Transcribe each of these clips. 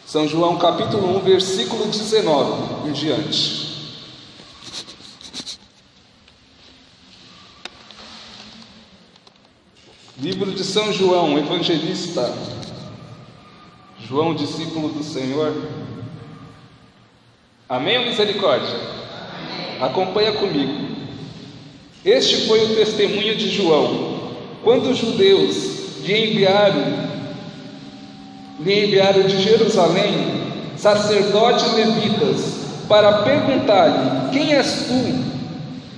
São João capítulo 1, versículo 19 em diante. Livro de São João, evangelista. João, discípulo do Senhor. Amém ou misericórdia? Amém. Acompanha comigo. Este foi o testemunho de João, quando os judeus lhe enviaram de Jerusalém sacerdotes levitas para perguntar-lhe: quem és tu?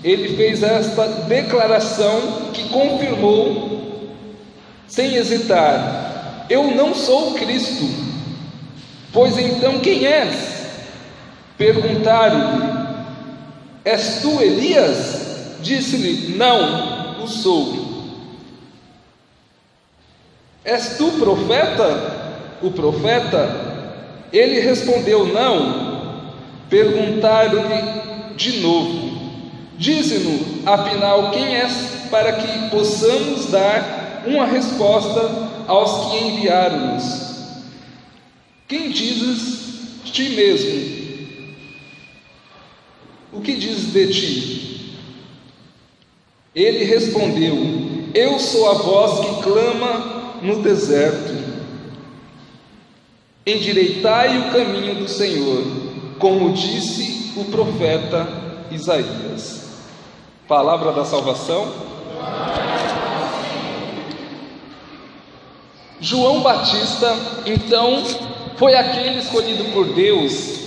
Ele fez esta declaração que confirmou sem hesitar: eu não sou o Cristo. Pois então quem és? Perguntaram-lhe: és tu Elias? Disse-lhe: não o sou. És tu profeta? O profeta? Ele respondeu: não. Perguntaram-lhe de novo: dize-nos, afinal, quem és, para que possamos dar uma resposta aos que enviaram-nos. Quem dizes ti mesmo? O que dizes de ti? Ele respondeu: eu sou a voz que clama no deserto: endireitai o caminho do Senhor, como disse o profeta Isaías. Palavra da salvação. João Batista, então, foi aquele escolhido por Deus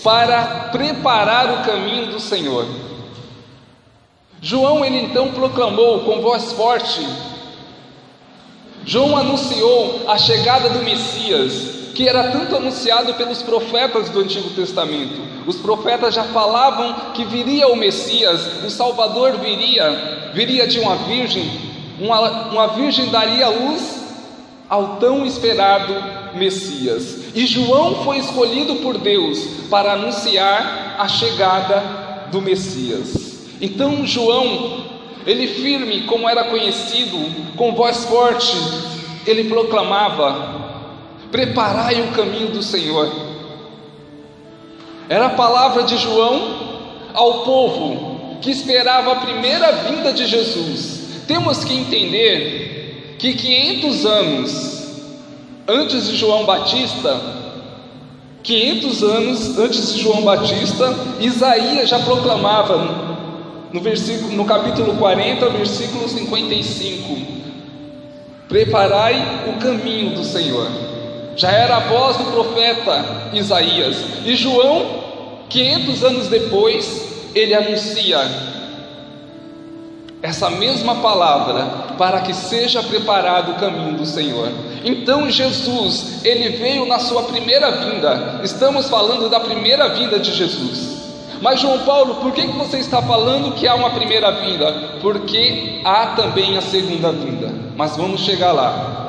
para preparar o caminho do Senhor. João, ele então proclamou com voz forte. João anunciou a chegada do Messias, que era tanto anunciado pelos profetas do Antigo Testamento. Os profetas já falavam que viria o Messias, o Salvador viria de uma virgem, uma virgem daria luz ao tão esperado Messias. E João foi escolhido por Deus para anunciar a chegada do Messias. Então João, ele firme como era conhecido, com voz forte, ele proclamava: preparai o caminho do Senhor. Era a palavra de João ao povo que esperava a primeira vinda de Jesus. Temos que entender que 500 anos antes de João Batista, Isaías já proclamava no capítulo 40, versículo 55: preparai o caminho do Senhor. Já era a voz do profeta Isaías. E João, 500 anos depois, ele anuncia essa mesma palavra, para que seja preparado o caminho do Senhor. Então Jesus, ele veio na sua primeira vinda. Estamos falando da primeira vinda de Jesus. Mas João Paulo, por que você está falando que há uma primeira vinda? Porque há também a segunda vinda. Mas vamos chegar lá.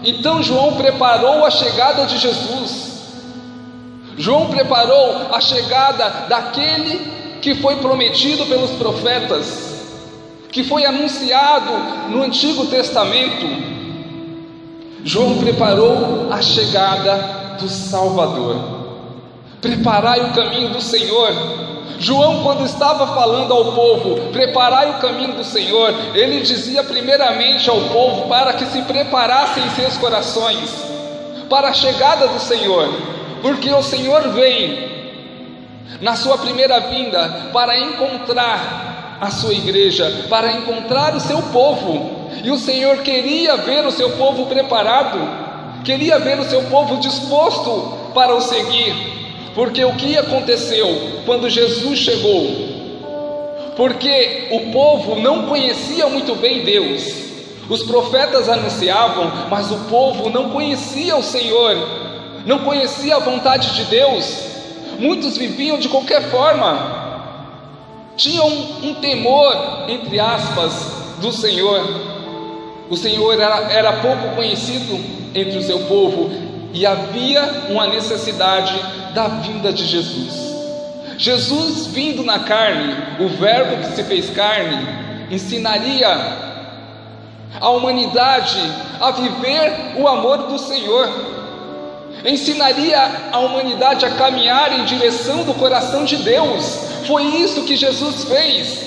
Então João preparou a chegada de Jesus. João preparou a chegada daquele que foi prometido pelos profetas, que foi anunciado no Antigo Testamento. João preparou a chegada do Salvador. Preparai o caminho do Senhor. João, quando estava falando ao povo, preparai o caminho do Senhor, ele dizia primeiramente ao povo para que se preparassem seus corações para a chegada do Senhor, porque o Senhor vem na sua primeira vinda para encontrar a sua igreja, para encontrar o seu povo. E o Senhor queria ver o seu povo preparado, queria ver o seu povo disposto para o seguir. Porque o que aconteceu quando Jesus chegou? Porque o povo não conhecia muito bem Deus. Os profetas anunciavam, mas o povo não conhecia o Senhor, não conhecia a vontade de Deus. Muitos viviam de qualquer forma, tinham um temor, entre aspas, do Senhor. O Senhor era pouco conhecido entre o seu povo, e havia uma necessidade da vinda de Jesus. Jesus vindo na carne, o verbo que se fez carne, ensinaria a humanidade a viver o amor do Senhor. ensinaria a humanidade a caminhar em direção do coração de Deus. Foi isso que Jesus fez.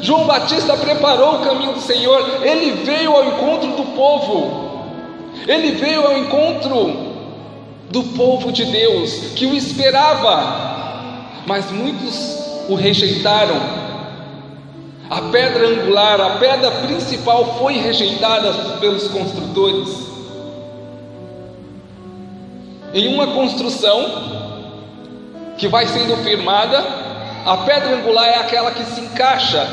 João Batista preparou o caminho do Senhor, ele veio ao encontro do povo, ele veio ao encontro do povo de Deus, que o esperava, mas muitos o rejeitaram. A pedra angular, a pedra principal foi rejeitada pelos construtores. Em uma construção que vai sendo firmada, a pedra angular é aquela que se encaixa,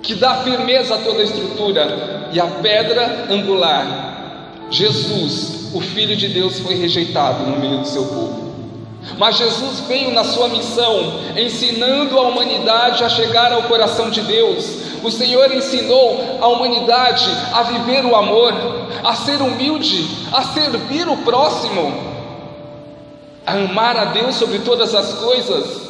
que dá firmeza a toda a estrutura. E a pedra angular, Jesus, o Filho de Deus, foi rejeitado no meio do seu povo. Mas Jesus veio na sua missão, ensinando a humanidade a chegar ao coração de Deus. O Senhor ensinou a humanidade a viver o amor, a ser humilde, a servir o próximo, a amar a Deus sobre todas as coisas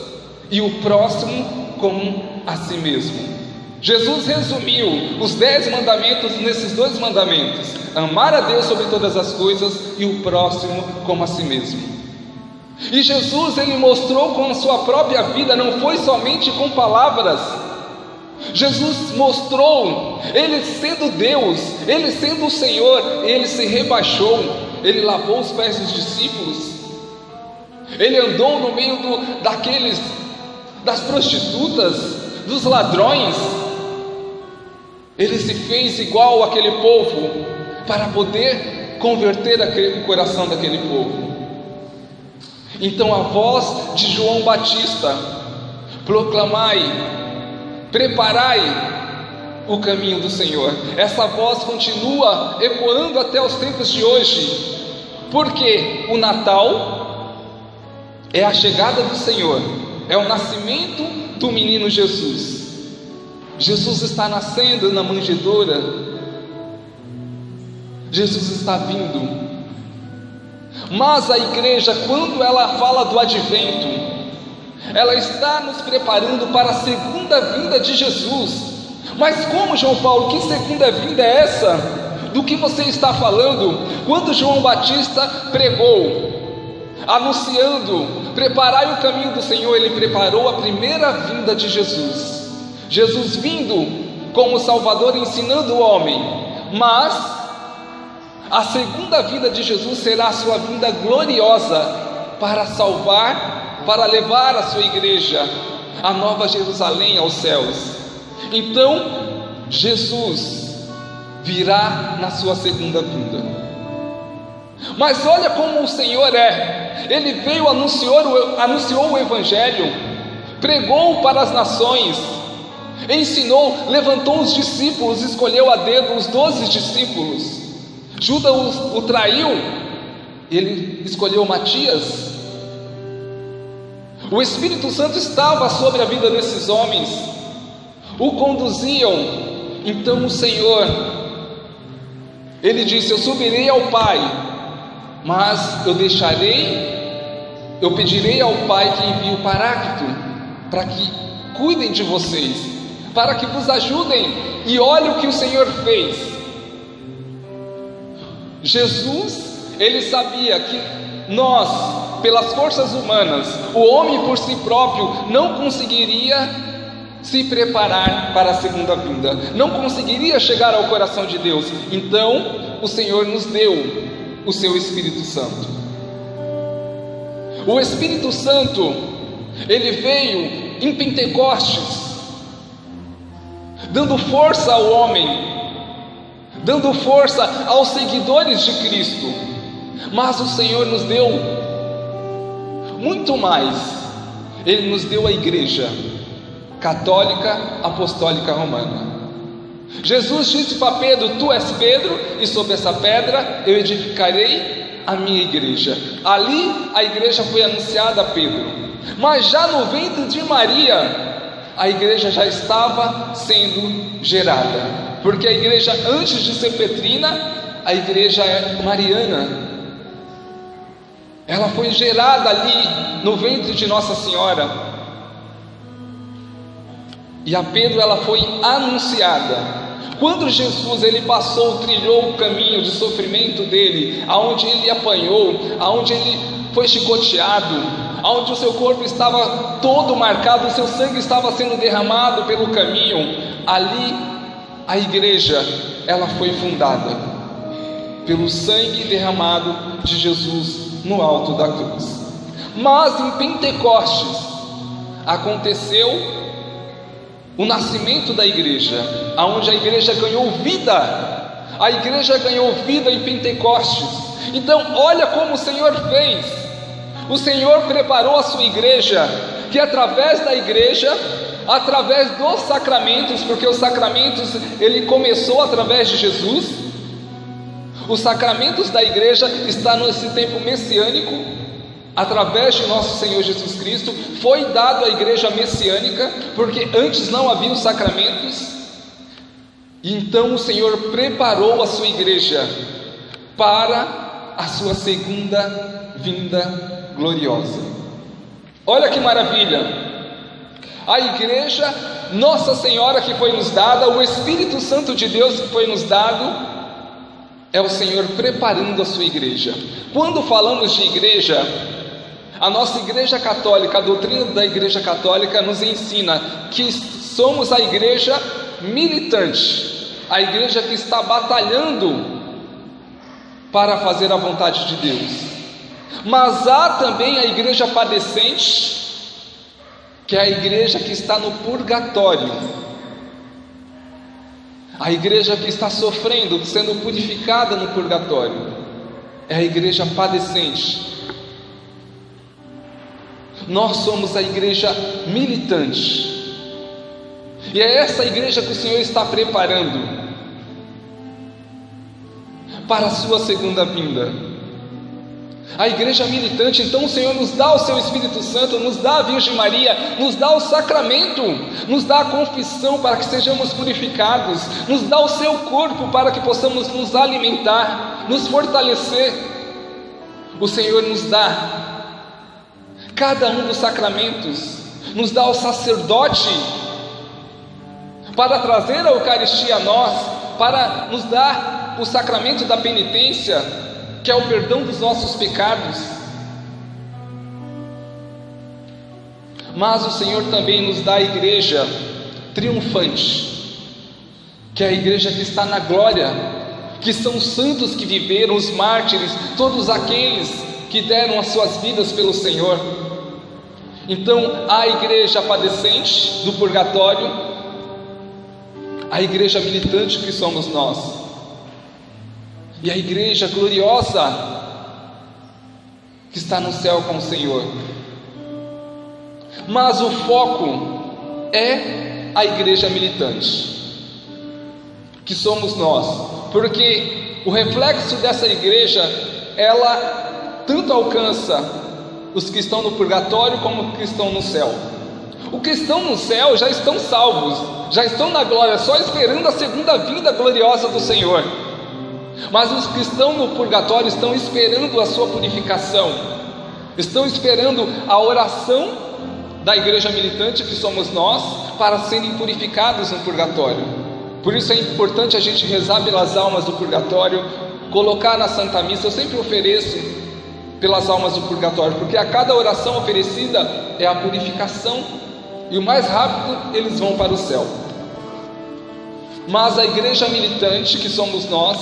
e o próximo como a si mesmo. Jesus resumiu os 10 mandamentos nesses 2 mandamentos: amar a Deus sobre todas as coisas e o próximo como a si mesmo. E Jesus, ele mostrou com a sua própria vida, não foi somente com palavras. Jesus mostrou, ele sendo Deus, ele sendo o Senhor, ele se rebaixou, ele lavou os pés dos discípulos, ele andou no meio das prostitutas, dos ladrões, ele se fez igual àquele povo, para poder converter o coração daquele povo. Então a voz de João Batista: proclamai, preparai o caminho do Senhor. Essa voz continua ecoando até os tempos de hoje, porque o Natal é a chegada do Senhor, é o nascimento do menino Jesus. Jesus está nascendo na manjedoura, Jesus está vindo. Mas a igreja, quando ela fala do advento, ela está nos preparando para a segunda vinda de Jesus. Mas como, João Paulo, que segunda vinda é essa? Do que você está falando? Quando João Batista pregou, anunciando, preparai o caminho do Senhor, ele preparou a primeira vinda de Jesus. Jesus vindo como Salvador, ensinando o homem. Mas a segunda vinda de Jesus será a sua vinda gloriosa, para salvar, para levar a sua igreja, a nova Jerusalém, aos céus. Então Jesus virá na sua segunda vinda. Mas olha como o Senhor é. Ele veio, anunciou o Evangelho, pregou para as nações, ensinou, levantou os discípulos, escolheu a dedo os 12 discípulos. Judas o traiu, ele escolheu Matias. O Espírito Santo estava sobre a vida desses homens, o conduziam. Então o Senhor, ele disse: eu subirei ao Pai, mas eu pedirei ao Pai que envie o Paráclito, para que cuidem de vocês, para que vos ajudem. E olha o que o Senhor fez. Jesus, ele sabia que nós, pelas forças humanas, o homem por si próprio não conseguiria se preparar para a segunda vinda, não conseguiria chegar ao coração de Deus. Então o Senhor nos deu o seu Espírito Santo. O Espírito Santo, ele veio em Pentecostes, dando força ao homem, dando força aos seguidores de Cristo. Mas o Senhor nos deu muito mais. Ele nos deu a igreja católica, apostólica, romana. Jesus disse para Pedro: tu és Pedro, e sobre essa pedra eu edificarei a minha igreja. Ali a igreja foi anunciada a Pedro, mas já no ventre de Maria a igreja já estava sendo gerada. Porque a igreja, antes de ser petrina, a igreja é mariana. Ela foi gerada ali no ventre de Nossa Senhora. E a Pedro ela foi anunciada. Quando Jesus ele passou, trilhou o caminho de sofrimento dele, aonde ele apanhou, aonde ele foi chicoteado, aonde o seu corpo estava todo marcado, o seu sangue estava sendo derramado pelo caminho, ali a igreja ela foi fundada pelo sangue derramado de Jesus no alto da cruz. Mas em Pentecostes aconteceu o nascimento da igreja, aonde a igreja ganhou vida. A igreja ganhou vida em Pentecostes. Então olha como o Senhor fez. O Senhor preparou a sua igreja, que através da igreja, através dos sacramentos, porque os sacramentos ele começou através de Jesus. Os sacramentos da igreja está nesse tempo messiânico. Através de nosso Senhor Jesus Cristo foi dado à igreja messiânica, porque antes não havia os sacramentos. E então o Senhor preparou a sua igreja para a sua segunda vinda gloriosa. Olha que maravilha! A igreja, Nossa Senhora que foi nos dada, o Espírito Santo de Deus que foi nos dado, é o Senhor preparando a sua igreja. Quando falamos de igreja, a nossa igreja católica, a doutrina da igreja católica nos ensina que somos a igreja militante, a igreja que está batalhando para fazer a vontade de Deus. Mas há também a igreja padecente, que é a igreja que está no purgatório, a igreja que está sofrendo, sendo purificada no purgatório, é a igreja padecente. Nós somos a igreja militante, e é essa igreja que o Senhor está preparando para a sua segunda vinda. A igreja militante, então o Senhor nos dá o seu Espírito Santo, nos dá a Virgem Maria, nos dá o sacramento, nos dá a confissão para que sejamos purificados, nos dá o seu corpo para que possamos nos alimentar, nos fortalecer. O Senhor nos dá cada um dos sacramentos, nos dá o sacerdote para trazer a Eucaristia a nós, para nos dar o sacramento da penitência, que é o perdão dos nossos pecados. Mas o Senhor também nos dá a igreja triunfante, que é a igreja que está na glória, que são os santos que viveram, os mártires, todos aqueles que deram as suas vidas pelo Senhor. Então a igreja padecente do purgatório, a igreja militante que somos nós, e a igreja gloriosa que está no céu com o Senhor. Mas o foco é a igreja militante, que somos nós, porque o reflexo dessa igreja, ela tanto alcança os que estão no purgatório como os que estão no céu. Os que estão no céu já estão salvos, já estão na glória, só esperando a segunda vinda gloriosa do Senhor. Mas os que estão no purgatório estão esperando a sua purificação, estão esperando a oração da igreja militante que somos nós, para serem purificados no purgatório. Por isso é importante a gente rezar pelas almas do purgatório, colocar na Santa Missa. Eu sempre ofereço pelas almas do purgatório, porque a cada oração oferecida é a purificação, e o mais rápido eles vão para o céu. Mas a igreja militante que somos nós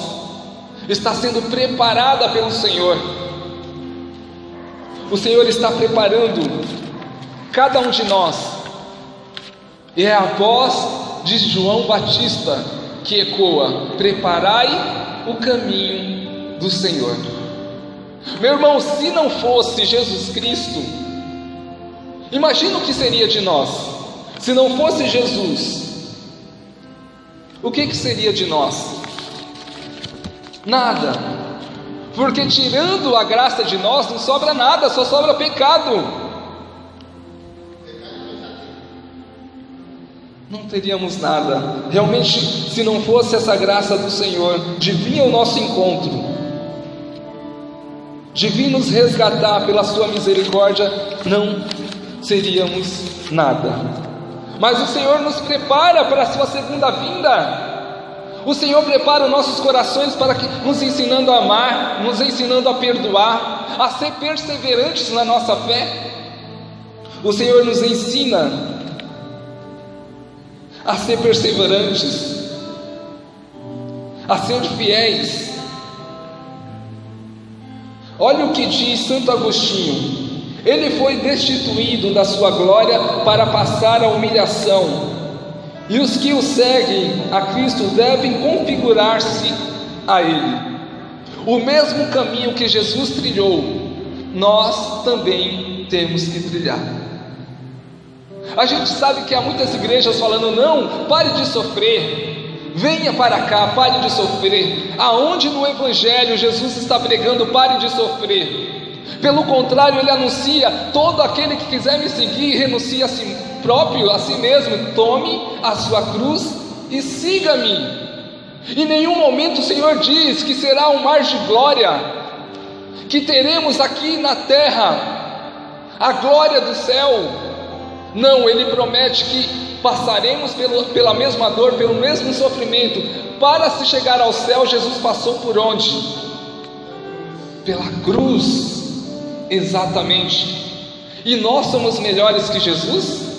está sendo preparada pelo Senhor. O Senhor está preparando cada um de nós, e é a voz de João Batista que ecoa: preparai o caminho do Senhor. Meu irmão, se não fosse Jesus Cristo, imagina o que seria de nós. Se não fosse Jesus, o que seria de nós? Nada, porque tirando a graça de nós não sobra nada, só sobra pecado. Não teríamos nada. Realmente, se não fosse essa graça do Senhor de vir ao nosso encontro, de vir nos resgatar pela sua misericórdia, não seríamos nada. Mas o Senhor nos prepara para a sua segunda vinda. O Senhor prepara nossos corações para que, nos ensinando a amar, nos ensinando a perdoar, a ser perseverantes na nossa fé. O Senhor nos ensina a ser perseverantes, a ser fiéis. Olha o que diz Santo Agostinho: ele foi destituído da sua glória para passar a humilhação, e os que o seguem a Cristo devem configurar-se a Ele. O mesmo caminho que Jesus trilhou, nós também temos que trilhar. A gente sabe que há muitas igrejas falando: não, pare de sofrer, venha para cá, pare de sofrer. Aonde no Evangelho Jesus está pregando: pare de sofrer? Pelo contrário, Ele anuncia: todo aquele que quiser me seguir, renuncie a si próprio, a si mesmo, tome a sua cruz e siga-me. Em nenhum momento o Senhor diz que será um mar de glória, que teremos aqui na terra a glória do céu. Não, Ele promete que passaremos pela mesma dor, pelo mesmo sofrimento. Para se chegar ao céu, Jesus passou por onde? Pela cruz, exatamente. E nós somos melhores que Jesus?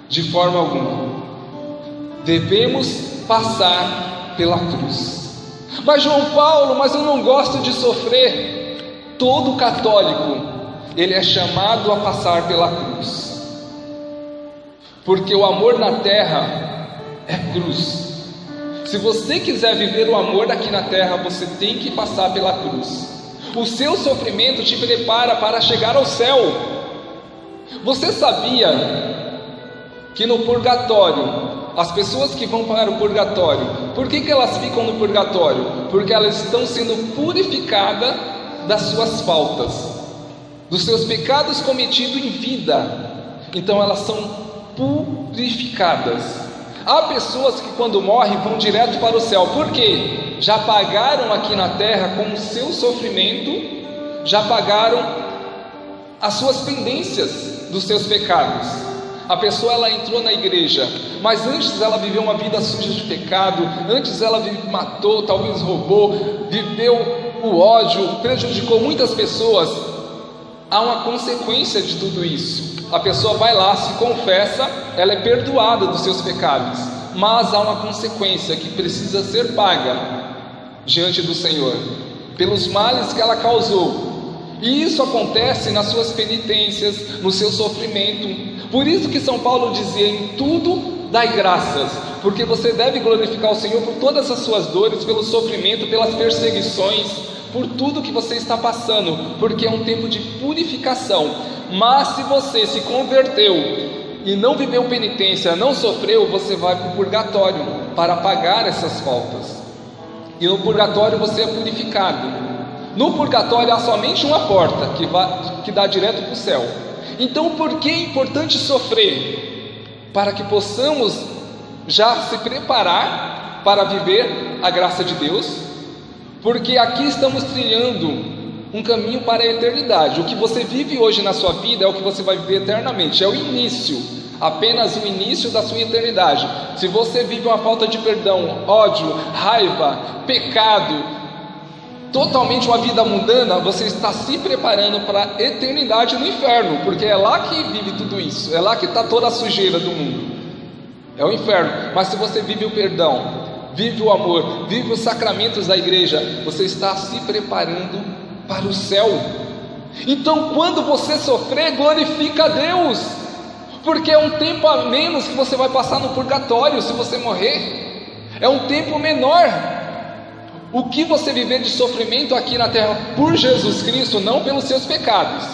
De forma alguma. Devemos passar pela cruz. Mas João Paulo, mas eu não gosto de sofrer. Todo católico, ele é chamado a passar pela cruz, porque o amor na terra é cruz. Se você quiser viver o amor aqui na terra, você tem que passar pela cruz. O seu sofrimento te prepara para chegar ao céu. Você sabia que no purgatório, as pessoas que vão para o purgatório, por que elas ficam no purgatório? Porque elas estão sendo purificadas das suas faltas, dos seus pecados cometidos em vida. Então elas são purificadas. Há pessoas que quando morrem vão direto para o céu. Por quê? Já pagaram aqui na terra com o seu sofrimento, já pagaram as suas pendências dos seus pecados. A pessoa, ela entrou na igreja, mas antes ela viveu uma vida suja de pecado, antes ela matou, talvez roubou, viveu o ódio, prejudicou muitas pessoas. Há uma consequência de tudo isso. A pessoa vai lá, se confessa, ela é perdoada dos seus pecados, mas há uma consequência que precisa ser paga diante do Senhor, pelos males que ela causou. E isso acontece nas suas penitências, no seu sofrimento. Por isso que São Paulo dizia: em tudo dai graças, porque você deve glorificar o Senhor por todas as suas dores, pelo sofrimento, pelas perseguições, por tudo que você está passando, porque é um tempo de purificação. Mas se você se converteu e não viveu penitência, não sofreu, você vai para o purgatório para pagar essas faltas. E no purgatório você é purificado. No purgatório há somente uma porta que dá direto para o céu. Então por que é importante sofrer? Para que possamos já se preparar para viver a graça de Deus, porque aqui estamos trilhando um caminho para a eternidade. O que você vive hoje na sua vida é o que você vai viver eternamente, é o início, apenas o início da sua eternidade. Se você vive uma falta de perdão, ódio, raiva, pecado, totalmente uma vida mundana, você está se preparando para a eternidade no inferno, porque é lá que vive tudo isso, é lá que está toda a sujeira do mundo, é o inferno. Mas se você vive o perdão, vive o amor, vive os sacramentos da igreja, você está se preparando para o céu. Então quando você sofrer, glorifica a Deus, porque é um tempo a menos que você vai passar no purgatório. Se você morrer, é um tempo menor. O que você viver de sofrimento aqui na terra por Jesus Cristo, não pelos seus pecados.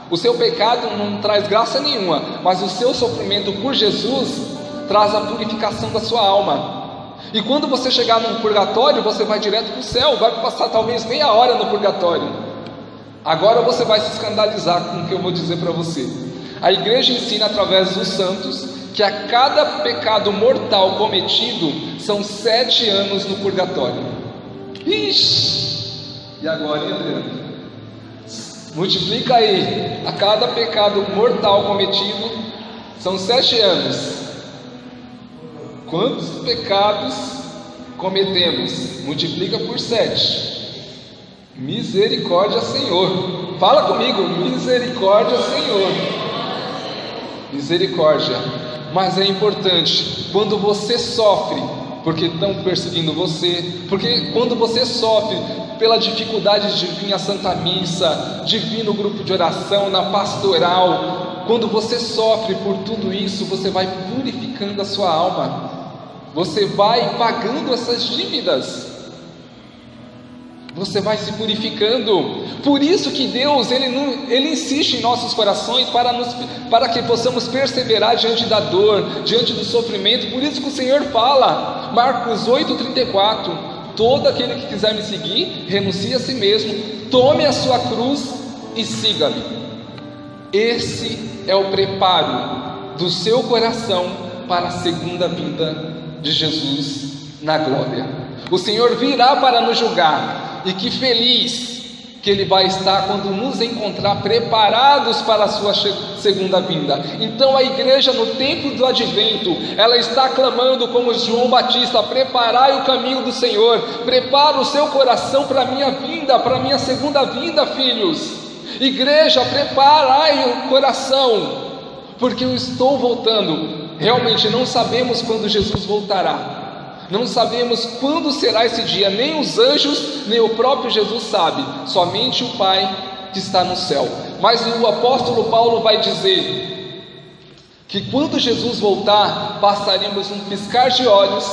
O seu pecado não traz graça nenhuma, mas o seu sofrimento por Jesus traz a purificação da sua alma. E quando você chegar no purgatório, você vai direto para o céu, vai passar talvez meia hora no purgatório. Agora você vai se escandalizar com o que eu vou dizer para você. A igreja ensina através dos santos que a cada pecado mortal cometido são 7 anos no purgatório. Ixi! E agora, Adriano? Multiplica aí. A cada pecado mortal cometido são 7 anos. Quantos pecados cometemos, multiplica por 7. Misericórdia, Senhor. Fala comigo, misericórdia, Senhor. Misericórdia. Mas é importante, quando você sofre, porque estão perseguindo você, porque quando você sofre pela dificuldade de vir à Santa Missa, de vir no grupo de oração, na pastoral, quando você sofre por tudo isso, você vai purificando a sua alma, você vai pagando essas dívidas, você vai se purificando. Por isso que Deus, Ele insiste em nossos corações para que possamos perseverar diante da dor, diante do sofrimento. Por isso que o Senhor fala, Marcos 8,34: todo aquele que quiser me seguir, renuncie a si mesmo, tome a sua cruz e siga-me. Esse é o preparo do seu coração para a segunda vinda de Jesus na glória. O Senhor virá para nos julgar, e que feliz que Ele vai estar quando nos encontrar preparados para a sua segunda vinda. Então a igreja, no tempo do advento, ela está clamando como João Batista: preparai o caminho do Senhor, prepara o seu coração para a minha vinda, para a minha segunda vinda, filhos. Igreja, preparai o coração, porque eu estou voltando. Realmente não sabemos quando Jesus voltará, não sabemos quando será esse dia, nem os anjos, nem o próprio Jesus sabe, somente o Pai que está no céu. Mas o apóstolo Paulo vai dizer que quando Jesus voltar, passaremos um piscar de olhos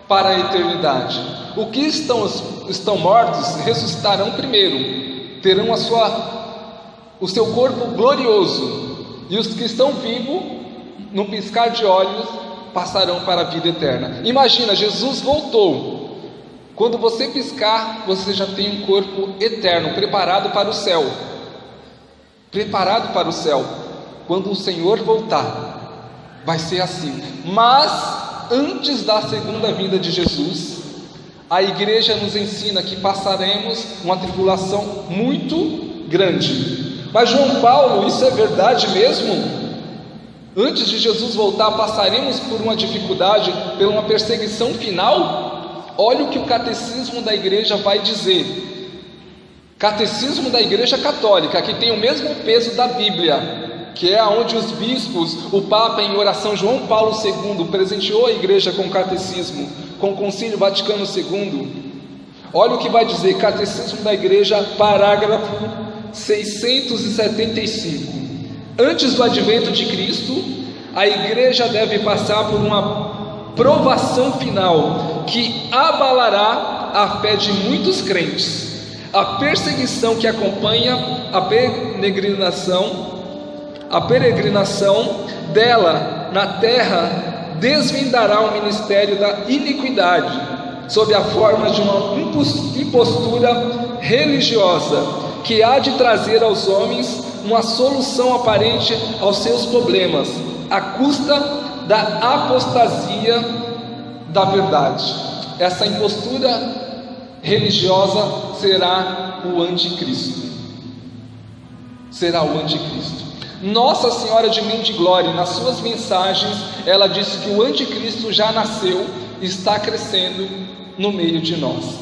para a eternidade. Os que estão mortos ressuscitarão primeiro, terão o seu corpo glorioso, e os que estão vivos, no piscar de olhos, passarão para a vida eterna. Imagina, Jesus voltou. Quando você piscar, você já tem um corpo eterno, preparado para o céu. Preparado para o céu. Quando o Senhor voltar, vai ser assim. Mas antes da segunda vinda de Jesus, a igreja nos ensina que passaremos uma tribulação muito grande. Mas João Paulo, isso é verdade mesmo? Antes de Jesus voltar, passaremos por uma dificuldade, por uma perseguição final? Olha o que o catecismo da igreja vai dizer. Catecismo da igreja católica, que tem o mesmo peso da Bíblia, que é onde os bispos, o Papa em oração João Paulo II presenteou a igreja com o catecismo, com o Concílio Vaticano II. Olha o que vai dizer, Catecismo da igreja, parágrafo 675. Antes do advento de Cristo, a igreja deve passar por uma provação final que abalará a fé de muitos crentes. A perseguição que acompanha a peregrinação dela na terra desvendará o ministério da iniquidade, sob a forma de uma impostura religiosa que há de trazer aos homens uma solução aparente aos seus problemas, à custa da apostasia da verdade. Essa impostura religiosa será o anticristo. Será o anticristo. Nossa Senhora de Glória, nas suas mensagens, ela disse que o anticristo já nasceu e está crescendo no meio de nós.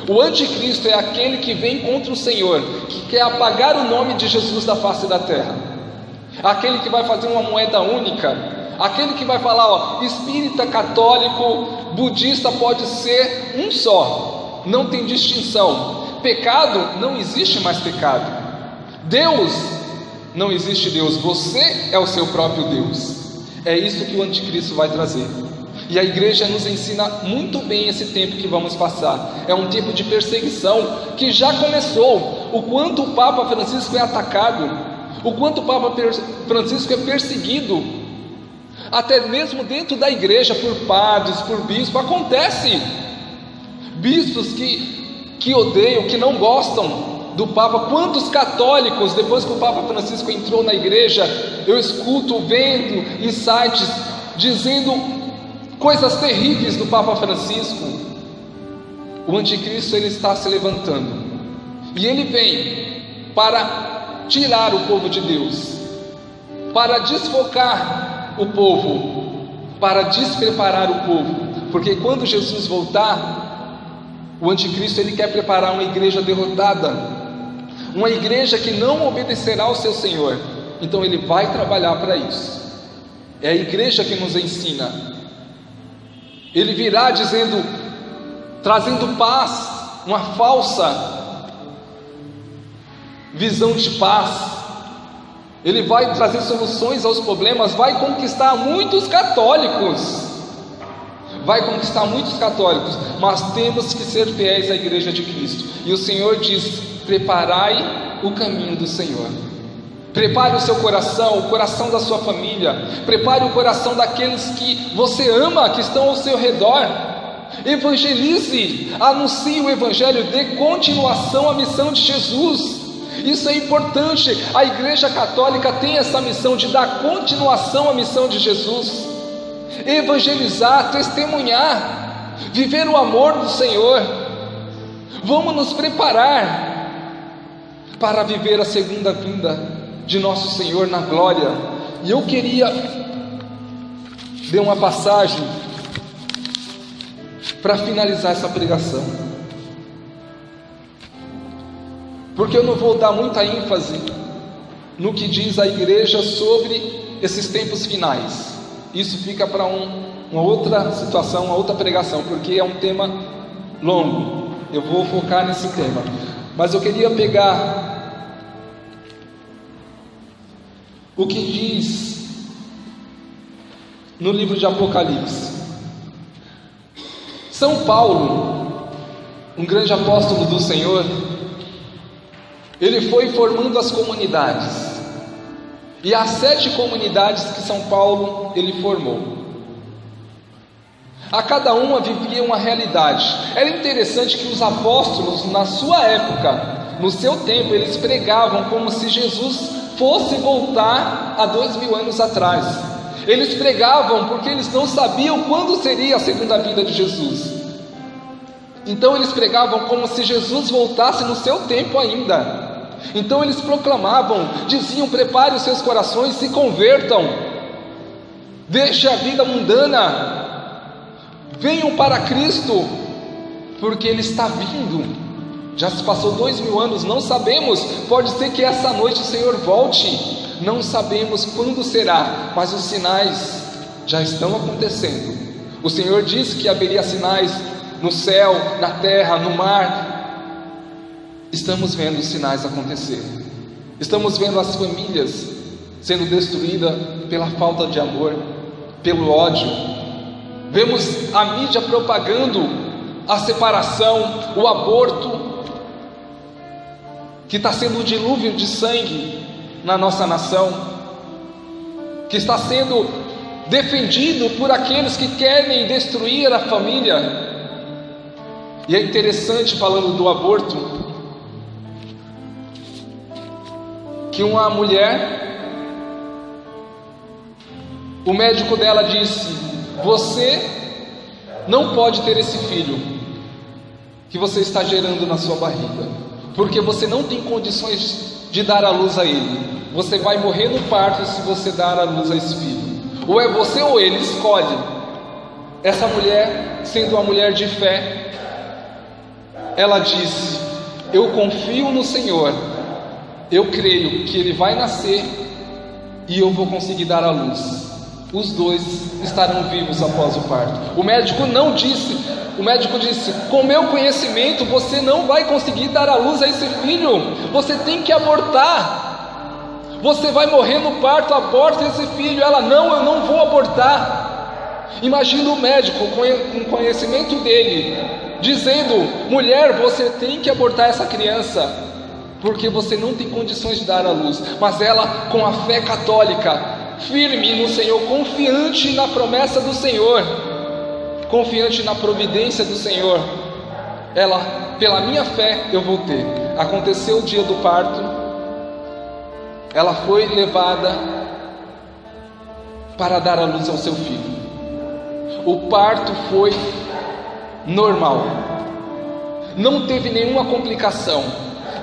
O anticristo é aquele que vem contra o Senhor, que quer apagar o nome de Jesus da face da terra, aquele que vai fazer uma moeda única, aquele que vai falar, espírita, católico, budista pode ser um só, não tem distinção. Pecado, não existe mais pecado. Deus, não existe Deus, você é o seu próprio Deus. É isso que o anticristo vai trazer. E a igreja nos ensina muito bem esse tempo que vamos passar. É um tempo de perseguição que já começou. O quanto o Papa Francisco é atacado, o quanto o Papa Francisco é perseguido, até mesmo dentro da igreja, por padres, por bispos. Acontece. Bispos que odeiam, que não gostam do Papa. Quantos católicos, depois que o Papa Francisco entrou na igreja, eu escuto, vendo em sites, dizendo coisas terríveis do Papa Francisco. O anticristo, ele está se levantando, e ele vem para tirar o povo de Deus, para desfocar o povo, para despreparar o povo, porque quando Jesus voltar, o anticristo ele quer preparar uma igreja derrotada, uma igreja que não obedecerá ao seu Senhor. Então ele vai trabalhar para isso. É a igreja que nos ensina. Ele virá dizendo, trazendo paz, uma falsa visão de paz. Ele vai trazer soluções aos problemas, vai conquistar muitos católicos. Vai conquistar muitos católicos, mas temos que ser fiéis à igreja de Cristo. E o Senhor diz: preparai o caminho do Senhor. Prepare o seu coração, o coração da sua família. Prepare o coração daqueles que você ama, que estão ao seu redor. Evangelize, anuncie o Evangelho, dê continuação à missão de Jesus. Isso é importante. A Igreja Católica tem essa missão de dar continuação à missão de Jesus. Evangelizar, testemunhar, viver o amor do Senhor. Vamos nos preparar para viver a segunda vinda de nosso Senhor na glória. E eu queria ler uma passagem para finalizar essa pregação, porque eu não vou dar muita ênfase no que diz a igreja sobre esses tempos finais. Isso fica para uma outra situação, uma outra pregação, porque é um tema longo. Eu vou focar nesse tema, mas eu queria pegar o que diz no livro de Apocalipse. São Paulo, um grande apóstolo do Senhor, ele foi formando as comunidades, e as 7 comunidades que São Paulo ele formou, a cada uma vivia uma realidade. Era interessante que os apóstolos, na sua época, no seu tempo, eles pregavam como se Jesus fosse voltar há 2000 anos atrás. Eles pregavam porque eles não sabiam quando seria a segunda vinda de Jesus. Então eles pregavam como se Jesus voltasse no seu tempo ainda. Então eles proclamavam, diziam: prepare os seus corações, se convertam, deixe a vida mundana, venham para Cristo, porque Ele está vindo. Já se passou 2000 anos, não sabemos, pode ser que essa noite o Senhor volte, não sabemos quando será, mas os sinais já estão acontecendo. O Senhor disse que haveria sinais no céu, na terra, no mar. Estamos vendo os sinais acontecer. Estamos vendo as famílias sendo destruídas pela falta de amor, pelo ódio. Vemos a mídia propagando a separação, o aborto, que está sendo um dilúvio de sangue na nossa nação, que está sendo defendido por aqueles que querem destruir a família. E é interessante, falando do aborto, que uma mulher, o médico dela disse: você não pode ter esse filho que você está gerando na sua barriga, porque você não tem condições de dar à luz a ele. Você vai morrer no parto se você dar à luz a esse filho. Ou é você ou ele, escolhe. Essa mulher, sendo uma mulher de fé, ela disse: eu confio no Senhor, eu creio que ele vai nascer e eu vou conseguir dar à luz. Os dois estarão vivos após o parto. O médico não disse, o médico disse: com meu conhecimento você não vai conseguir dar à luz a esse filho, você tem que abortar, você vai morrer no parto, aborta esse filho. Ela: não, eu não vou abortar. Imagina o médico com conhecimento dele dizendo: mulher, você tem que abortar essa criança, porque você não tem condições de dar à luz. Mas ela, com a fé católica, firme no Senhor, confiante na promessa do Senhor, confiante na providência do Senhor, ela: pela minha fé eu vou ter. Aconteceu o dia do parto, ela foi levada para dar à luz ao seu filho. O parto foi normal, não teve nenhuma complicação.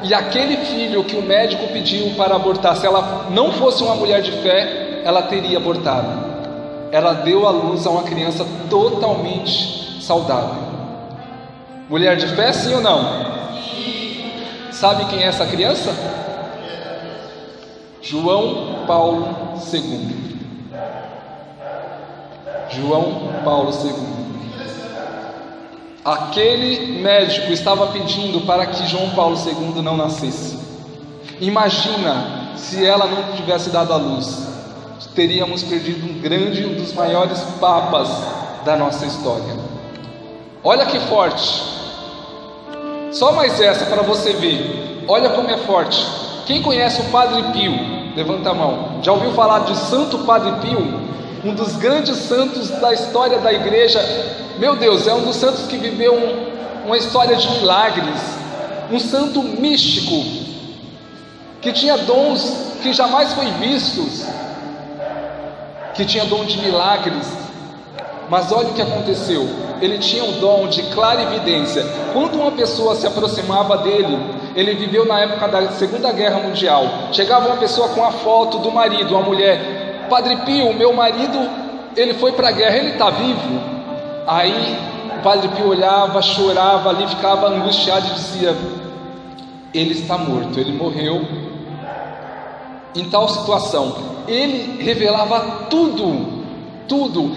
E aquele filho que o médico pediu para abortar, se ela não fosse uma mulher de fé, ela teria abortado. Ela deu à luz a uma criança totalmente saudável. Mulher de fé, sim ou não? Sabe quem é essa criança? João Paulo II. João Paulo II. Aquele médico estava pedindo para que João Paulo II não nascesse. Imagina se ela não tivesse dado à luz. Teríamos perdido um dos maiores papas da nossa história. Olha que forte. Só mais essa para você ver. Olha como é forte. Quem conhece o Padre Pio? Levanta a mão. Já ouviu falar de Santo Padre Pio? Um dos grandes santos da história da igreja. Meu Deus, é um dos santos que viveu uma história de milagres. Um santo místico, que tinha dons que jamais foi vistos, que tinha dom de milagres. Mas olha o que aconteceu. Ele tinha o dom de clarividência. Quando uma pessoa se aproximava dele, ele viveu na época da Segunda Guerra Mundial. Chegava uma pessoa com a foto do marido, uma mulher: Padre Pio, meu marido, ele foi para a guerra, ele está vivo? Aí o Padre Pio olhava, chorava ali, ficava angustiado e dizia: ele está morto, ele morreu. Em tal situação, ele revelava tudo.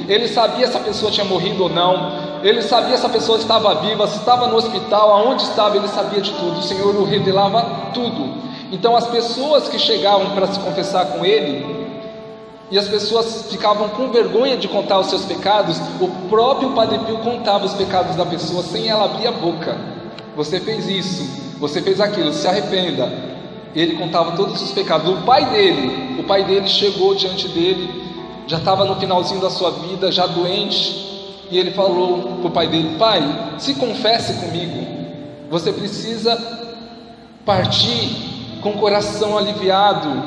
Ele sabia se a pessoa tinha morrido ou não, ele sabia se a pessoa estava viva, se estava no hospital, aonde estava, ele sabia de tudo. O Senhor o revelava tudo. Então as pessoas que chegavam para se confessar com ele, e as pessoas ficavam com vergonha de contar os seus pecados, o próprio Padre Pio contava os pecados da pessoa sem ela abrir a boca. Você fez isso, você fez aquilo, se arrependa. Ele contava todos os pecados. O pai dele chegou diante dele, já estava no finalzinho da sua vida, já doente, e ele falou para o pai dele: pai, se confesse comigo. Você precisa partir com o coração aliviado,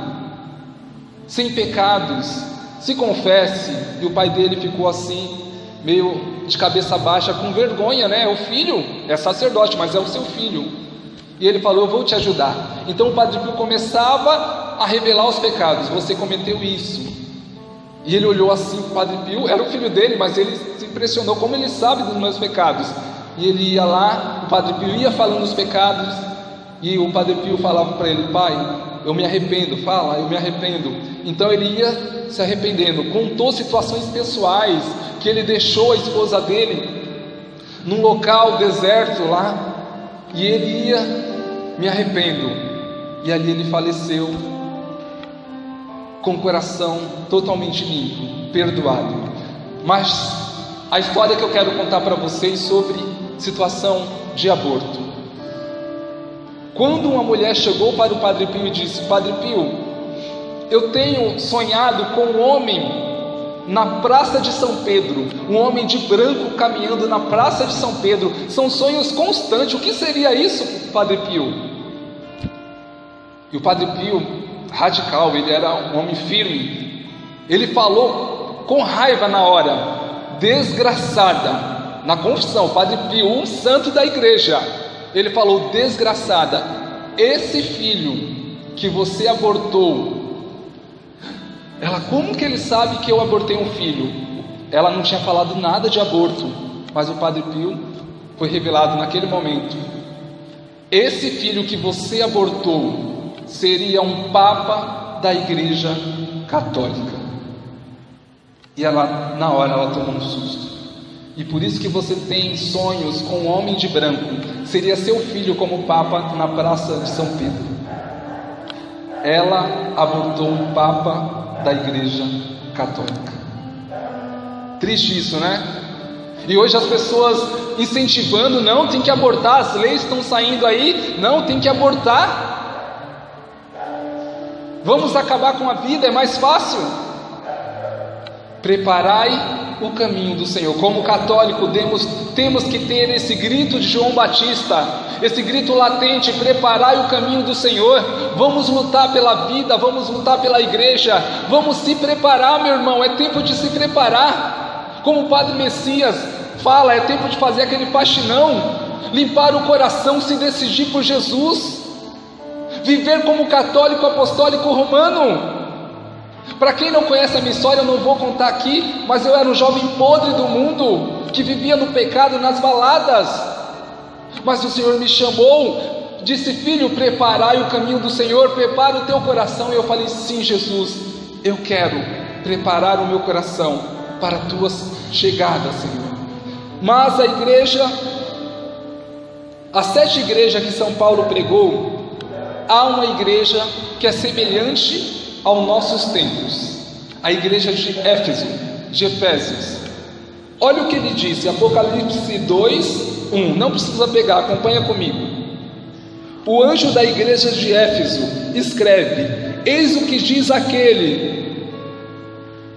sem pecados, se confesse. E o pai dele ficou assim, meio de cabeça baixa, com vergonha, né? O filho é sacerdote, mas é o seu filho. E ele falou: eu vou te ajudar. Então o Padre Pio começava a revelar os pecados: você cometeu isso. E ele olhou assim para o Padre Pio, era o filho dele, mas ele se impressionou: como ele sabe dos meus pecados? E ele ia lá, o Padre Pio ia falando os pecados, e o Padre Pio falava para ele: pai, eu me arrependo. Fala, eu me arrependo. Então ele ia se arrependendo, contou situações pessoais, que ele deixou a esposa dele num local deserto lá, e ele ia: me arrependo. E ali ele faleceu, com o coração totalmente limpo, perdoado. Mas a história que eu quero contar para vocês sobre situação de aborto. Quando uma mulher chegou para o Padre Pio e disse: Padre Pio, eu tenho sonhado com um homem na Praça de São Pedro, um homem de branco caminhando na Praça de São Pedro, são sonhos constantes. O que seria isso, Padre Pio? E o Padre Pio, radical, ele era um homem firme, ele falou com raiva na hora: desgraçada. Na confissão, o Padre Pio, um santo da igreja, ele falou: desgraçada, esse filho que você abortou. Ela: como que ele sabe que eu abortei um filho? Ela não tinha falado nada de aborto, mas o Padre Pio foi revelado naquele momento: esse filho que você abortou seria um papa da igreja católica. E ela, na hora, ela tomou um susto. E por isso que você tem sonhos com um homem de branco. Seria seu filho como papa na Praça de São Pedro. Ela abortou um papa da igreja católica. Triste isso, né? E hoje as pessoas incentivando: não, tem que abortar, as leis estão saindo aí, não, tem que abortar. Vamos acabar com a vida, é mais fácil. Preparai o caminho do Senhor. Como católico, temos que ter esse grito de João Batista, esse grito latente: preparai o caminho do Senhor. Vamos lutar pela vida, vamos lutar pela igreja, vamos se preparar, meu irmão, é tempo de se preparar. Como o Padre Messias fala, é tempo de fazer aquele faxinão, limpar o coração, se decidir por Jesus, viver como católico apostólico romano. Para quem não conhece a minha história, eu não vou contar aqui, mas eu era um jovem podre do mundo, que vivia no pecado, nas baladas. Mas o Senhor me chamou, disse: filho, preparai o caminho do Senhor, prepara o teu coração. E eu falei: sim, Jesus, eu quero preparar o meu coração para a tua chegada, Senhor. Mas a igreja, as 7 igrejas que São Paulo pregou, há uma igreja que é semelhante aos nossos tempos, a igreja de Éfeso, de Efésios. Olha o que ele disse, Apocalipse 2, 1, não precisa pegar, acompanha comigo. O anjo da igreja de Éfeso escreve: eis o que diz aquele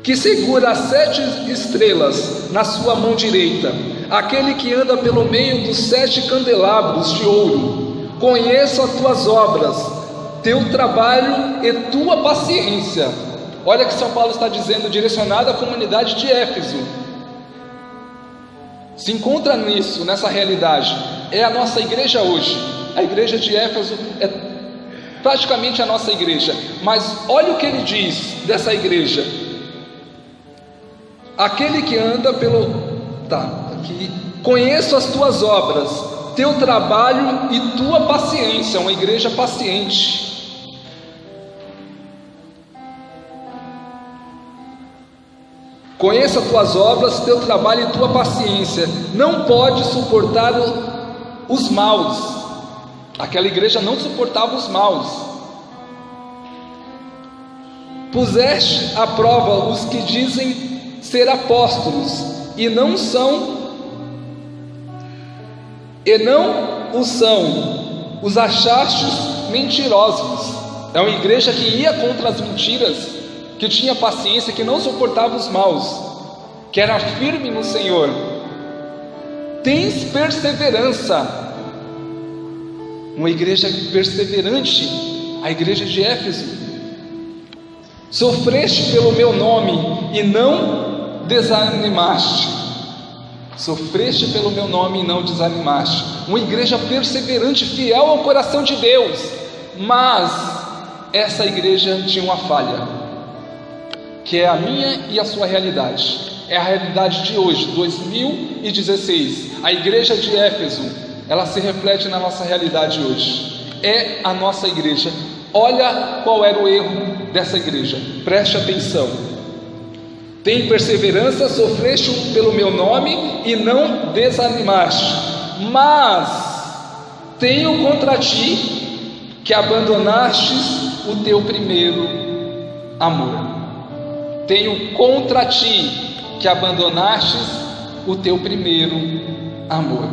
que segura as 7 estrelas na sua mão direita, aquele que anda pelo meio dos 7 candelabros de ouro: conheço as tuas obras, teu trabalho e tua paciência. Olha que São Paulo está dizendo, direcionado à comunidade de Éfeso. Se encontra nisso, nessa realidade. É a nossa igreja hoje. A igreja de Éfeso é praticamente a nossa igreja. Mas olha o que ele diz dessa igreja: aquele que anda pelo... aqui. Conheço as tuas obras, teu trabalho e tua paciência. Uma igreja paciente. Conheço as tuas obras, teu trabalho e tua paciência. Não pode suportar os maus. Aquela igreja não suportava os maus. Puseste à prova os que dizem ser apóstolos e não o são, os achastes mentirosos. É uma igreja que ia contra as mentiras, que tinha paciência, que não suportava os maus, que era firme no Senhor. Tens perseverança. Uma igreja perseverante, a igreja de Éfeso. Sofreste pelo meu nome e não desanimaste. Sofreste pelo meu nome e não desanimaste. Uma igreja perseverante, fiel ao coração de Deus. Mas essa igreja tinha uma falha, que é a minha e a sua realidade. É a realidade de hoje, 2016. A igreja de Éfeso, ela se reflete na nossa realidade hoje. É a nossa igreja. Olha qual era o erro dessa igreja. Preste atenção. Tem perseverança, sofreste pelo meu nome e não desanimaste. Mas tenho contra ti que abandonastes o teu primeiro amor. Tenho contra ti que abandonastes o teu primeiro amor.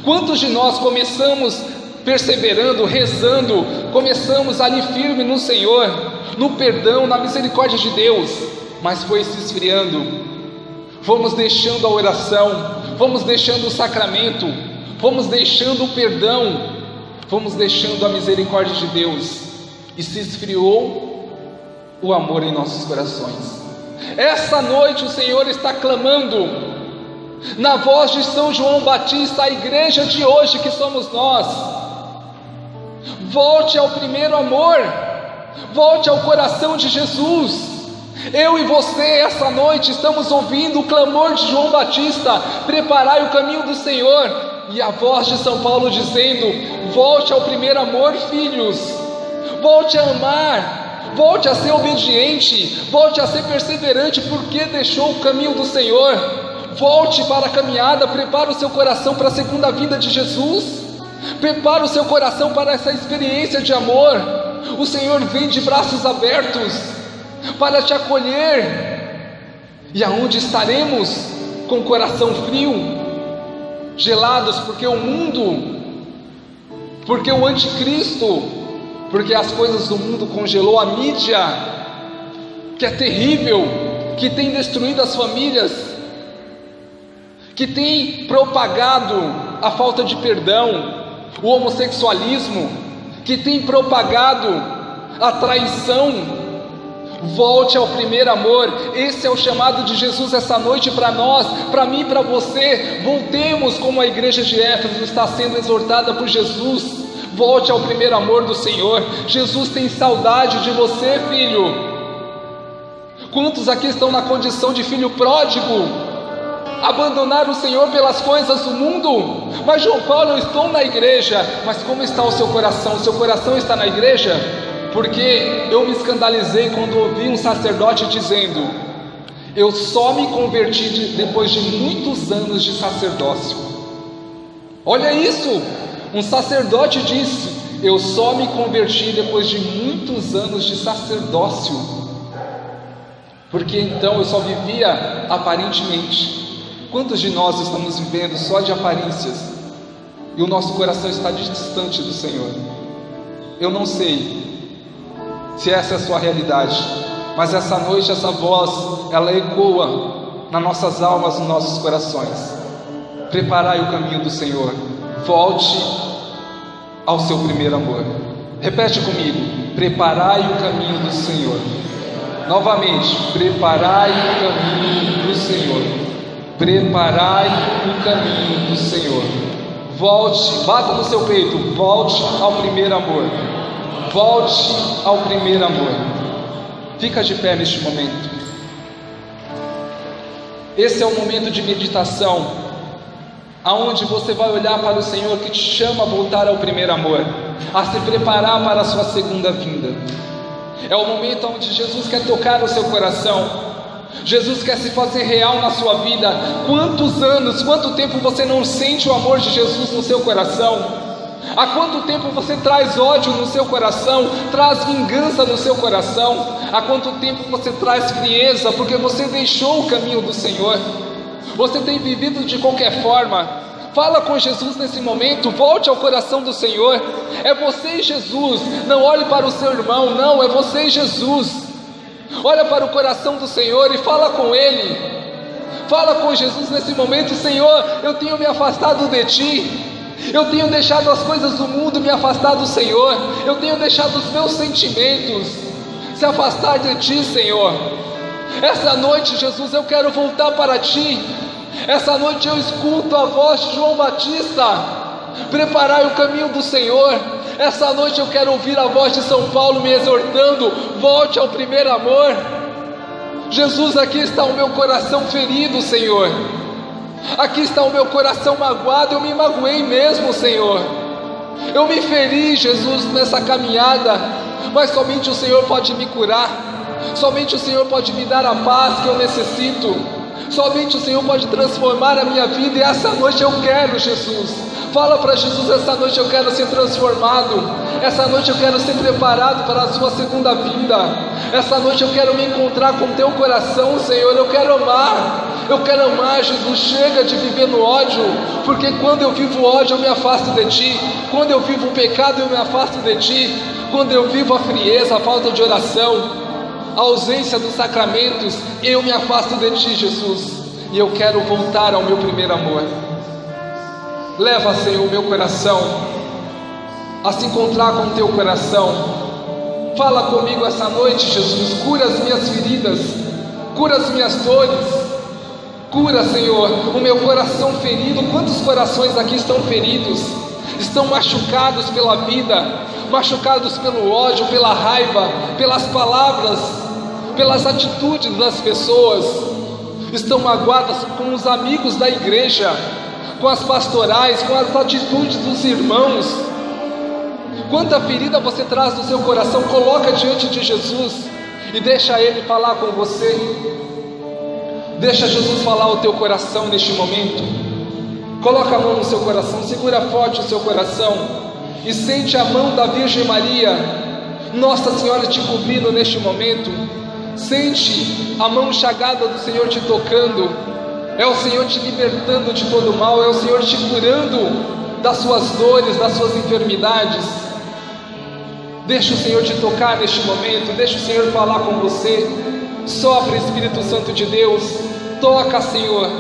Quantos de nós começamos perseverando, rezando, começamos ali firme no Senhor, no perdão, na misericórdia de Deus, mas foi se esfriando, fomos deixando a oração, fomos deixando o sacramento, fomos deixando o perdão, fomos deixando a misericórdia de Deus, e se esfriou o amor em nossos corações. Essa noite o Senhor está clamando, na voz de São João Batista, a igreja de hoje que somos nós: volte ao primeiro amor, volte ao coração de Jesus. Eu e você essa noite estamos ouvindo o clamor de João Batista: preparai o caminho do Senhor. E a voz de São Paulo dizendo: volte ao primeiro amor, filhos, volte a amar, volte a ser obediente, volte a ser perseverante, porque deixou o caminho do Senhor. Volte para a caminhada, prepara o seu coração para a segunda vinda de Jesus, prepara o seu coração para essa experiência de amor. O Senhor vem de braços abertos para te acolher. E aonde estaremos com o coração frio, gelados, porque o mundo, porque o anticristo, porque as coisas do mundo congelou, a mídia, que é terrível, que tem destruído as famílias, que tem propagado a falta de perdão, o homossexualismo, que tem propagado a traição. Volte ao primeiro amor. Esse é o chamado de Jesus essa noite para nós, para mim e para você. Voltemos, como a igreja de Éfeso está sendo exortada por Jesus. Volte ao primeiro amor do Senhor. Jesus tem saudade de você, filho. Quantos aqui estão na condição de filho pródigo? abandonar o Senhor pelas coisas do mundo. Mas João Paulo, eu estou na igreja. Mas como está o seu coração? O seu coração está na igreja? Porque eu me escandalizei quando ouvi um sacerdote dizendo: eu só me converti depois de muitos anos de sacerdócio. Olha isso, um sacerdote disse: eu só me converti depois de muitos anos de sacerdócio, porque então eu só vivia aparentemente. Quantos de nós estamos vivendo só de aparências e o nosso coração está distante do Senhor? Eu não sei se essa é a sua realidade, mas essa noite essa voz, ela ecoa nas nossas almas, nos nossos corações. Preparai o caminho do Senhor, volte ao seu primeiro amor. Repete comigo: preparai o caminho do Senhor. Novamente: preparai o caminho do Senhor. Preparai o caminho do Senhor. Volte, bata no seu peito, volte ao primeiro amor. Volte ao primeiro amor. Fica de pé neste momento. Esse é o momento de meditação, aonde você vai olhar para o Senhor que te chama a voltar ao primeiro amor, a se preparar para a sua segunda vinda. É o momento onde Jesus quer tocar o seu coração. Jesus quer se fazer real na sua vida. Quantos anos, quanto tempo você não sente o amor de Jesus no seu coração? Há quanto tempo você traz ódio no seu coração, traz vingança no seu coração? Há quanto tempo você traz frieza, porque você deixou o caminho do Senhor? Você tem vivido de qualquer forma? Fala com Jesus nesse momento, volte ao coração do Senhor. É você e Jesus, não olhe para o seu irmão, não, é você e Jesus. Olha para o coração do Senhor e fala com Ele. Fala com Jesus nesse momento: Senhor, eu tenho me afastado de Ti. Eu tenho deixado as coisas do mundo me afastar do Senhor. Eu tenho deixado os meus sentimentos se afastar de Ti, Senhor. Essa noite, Jesus, eu quero voltar para Ti. Essa noite eu escuto a voz de João Batista: preparai o caminho do Senhor. Essa noite eu quero ouvir a voz de São Paulo me exortando: volte ao primeiro amor. Jesus, aqui está o meu coração ferido, Senhor. Aqui está o meu coração magoado. Eu me magoei mesmo, Senhor. Eu me feri, Jesus, nessa caminhada, mas somente o Senhor pode me curar. Somente o Senhor pode me dar a paz que eu necessito. Somente o Senhor pode transformar a minha vida. E essa noite eu quero, Jesus. Fala para Jesus: essa noite eu quero ser transformado. Essa noite eu quero ser preparado para a sua segunda vinda. Essa noite eu quero me encontrar com o teu coração, Senhor. Eu quero amar. Eu quero amar, Jesus. Chega de viver no ódio, porque quando eu vivo ódio eu me afasto de Ti. Quando eu vivo o pecado eu me afasto de Ti. Quando eu vivo a frieza, a falta de oração, a ausência dos sacramentos, eu me afasto de Ti, Jesus. E eu quero voltar ao meu primeiro amor. Leva, Senhor, o meu coração a se encontrar com o Teu coração. Fala comigo essa noite, Jesus. Cura as minhas feridas, cura as minhas dores. Cura, Senhor, o meu coração ferido. Quantos corações aqui estão feridos? Estão machucados pela vida, machucados pelo ódio, pela raiva, pelas palavras, pelas atitudes das pessoas. Estão magoadas com os amigos da igreja, com as pastorais, com as atitudes dos irmãos. Quanta ferida você traz no seu coração? Coloca diante de Jesus e deixa Ele falar com você. Deixa Jesus falar ao teu coração neste momento. Coloca a mão no seu coração, segura forte o seu coração e sente a mão da Virgem Maria, Nossa Senhora, te cobrindo neste momento. Sente a mão chagada do Senhor te tocando. É o Senhor te libertando de todo mal. É o Senhor te curando das suas dores, das suas enfermidades. Deixa o Senhor te tocar neste momento. Deixa o Senhor falar com você. Sopra, Espírito Santo de Deus. Toca, Senhor.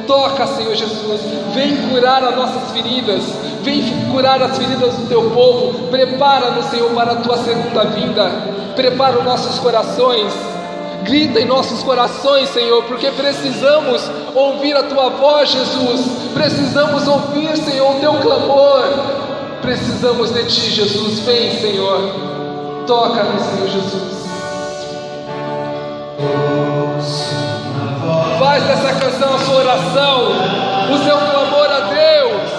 Toca, Senhor Jesus. Vem curar as nossas feridas. Vem curar as feridas do teu povo. Prepara-nos, Senhor, para a tua segunda vinda. Prepara os nossos corações. Grita em nossos corações, Senhor, porque precisamos ouvir a tua voz, Jesus. Precisamos ouvir, Senhor, o teu clamor. Precisamos de ti, Jesus. Vem, Senhor. Toca-nos, Senhor Jesus. Faz dessa essa canção, a sua oração, o seu clamor a Deus.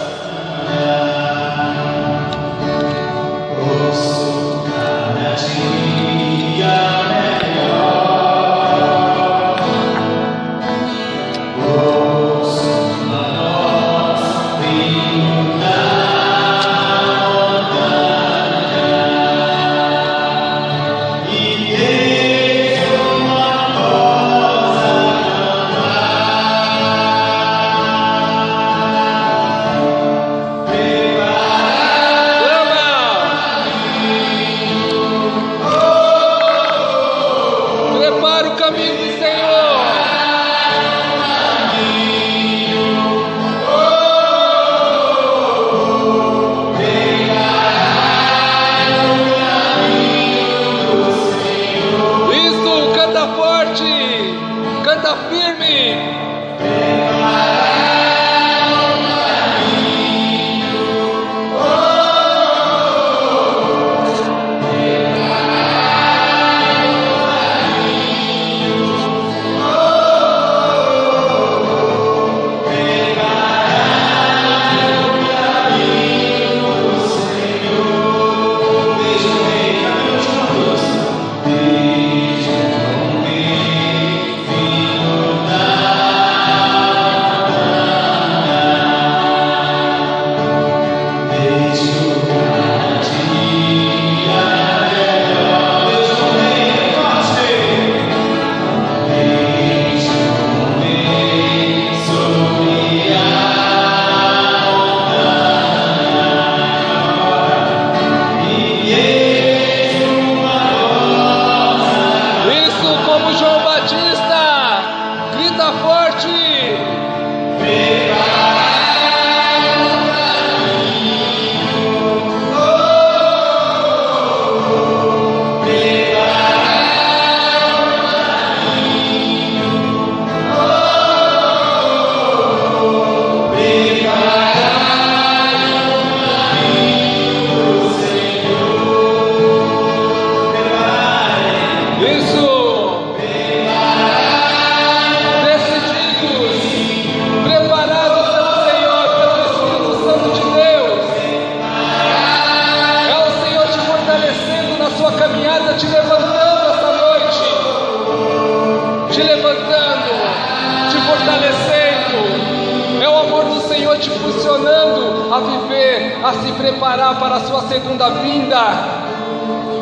A viver, a se preparar para a sua segunda vinda.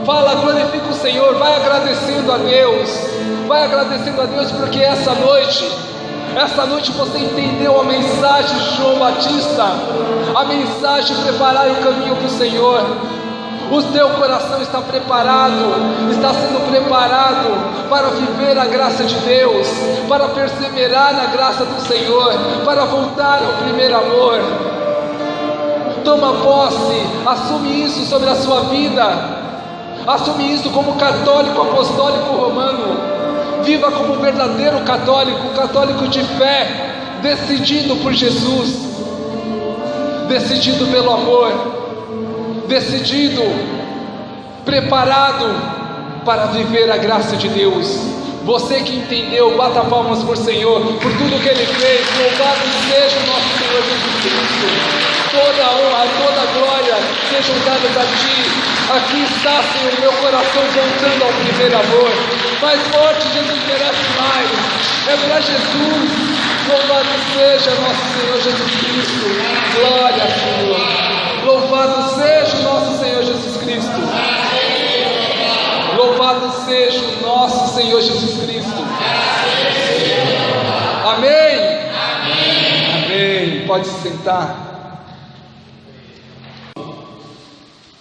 Fala, glorifica o Senhor, vai agradecendo a Deus, porque essa noite você entendeu a mensagem de João Batista, a mensagem de preparar o caminho para o Senhor. O teu coração está sendo preparado para viver a graça de Deus, para perseverar na graça do Senhor, para voltar ao primeiro amor. Toma posse, assume isso sobre a sua vida, assume isso como católico apostólico romano. Viva como verdadeiro católico de fé, decidido por Jesus, decidido pelo amor, decidido, preparado para viver a graça de Deus. Você que entendeu, bata palmas por Senhor, por tudo que Ele fez. Louvado seja o nosso Senhor Jesus Cristo. Toda honra, toda glória sejam dadas a Ti. Aqui está, Senhor, meu coração voltando ao primeiro amor. Mais forte, Jesus merece mais. É para Jesus. Louvado seja nosso Senhor Jesus Cristo. Glória, Senhor. Louvado seja o nosso Senhor Jesus Cristo. Louvado seja o nosso Senhor Jesus Cristo. Amém. Amém. Pode se sentar.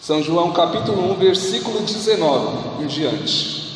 São João capítulo 1, versículo 19 em diante.